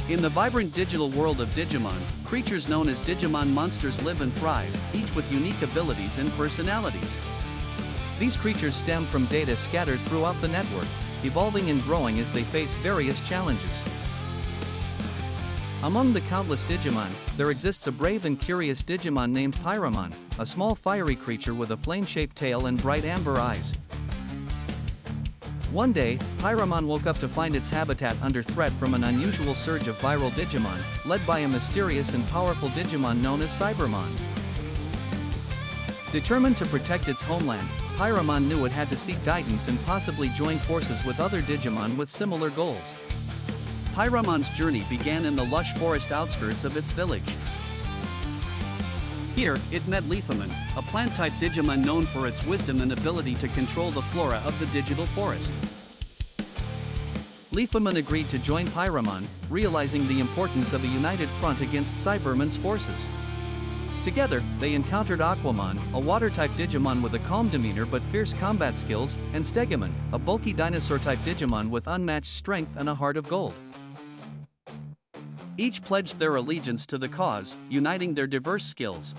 In the vibrant digital world of Digimon, creatures known as Digimon monsters live and thrive, each with unique abilities and personalities. These creatures stem from data scattered throughout the network, evolving and growing as they face various challenges. Among the countless Digimon, there exists a brave and curious Digimon named Pyromon, a small fiery creature with a flame-shaped tail and bright amber eyes. One day, Pyromon woke up to find its habitat under threat from an unusual surge of viral Digimon, led by a mysterious and powerful Digimon known as Cybermon. Determined to protect its homeland, Pyromon knew it had to seek guidance and possibly join forces with other Digimon with similar goals. Pyromon's journey began in the lush forest outskirts of its village. Here, it met Leafimon, a plant-type Digimon known for its wisdom and ability to control the flora of the digital forest. Leafimon agreed to join Pyromon, realizing the importance of a united front against Cybermon's forces. Together, they encountered Aquamon, a water-type Digimon with a calm demeanor but fierce combat skills, and Stegomon, a bulky dinosaur-type Digimon with unmatched strength and a heart of gold. Each pledged their allegiance to the cause, uniting their diverse skills.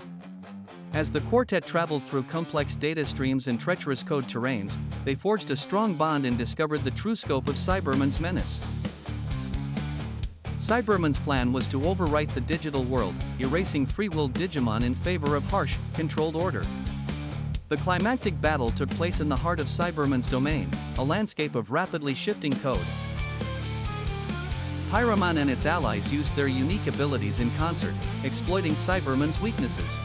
As the quartet traveled through complex data streams and treacherous code terrains, they forged a strong bond and discovered the true scope of Cybermon's menace. Cybermon's plan was to overwrite the digital world, erasing free-willed Digimon in favor of harsh, controlled order. The climactic battle took place in the heart of Cybermon's domain, a landscape of rapidly shifting code. Pyromon and its allies used their unique abilities in concert, exploiting Cybermon's weaknesses.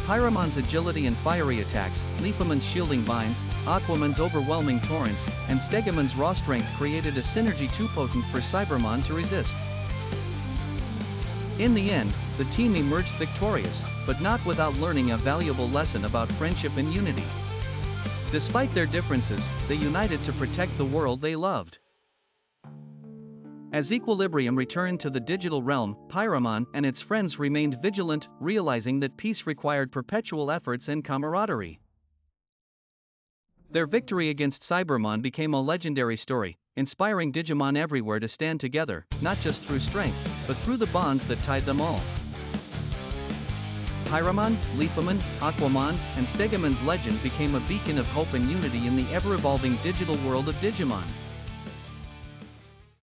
Pyromon's agility and fiery attacks, Leafimon's shielding vines, Aquamon's overwhelming torrents, and Stegomon's raw strength created a synergy too potent for Cybermon to resist. In the end, the team emerged victorious, but not without learning a valuable lesson about friendship and unity. Despite their differences, they united to protect the world they loved. As equilibrium returned to the digital realm, Pyromon and its friends remained vigilant, realizing that peace required perpetual efforts and camaraderie. Their victory against Cybermon became a legendary story, inspiring Digimon everywhere to stand together, not just through strength, but through the bonds that tied them all. Pyromon, Leafimon, Aquamon, and Stegomon's legend became a beacon of hope and unity in the ever-evolving digital world of Digimon.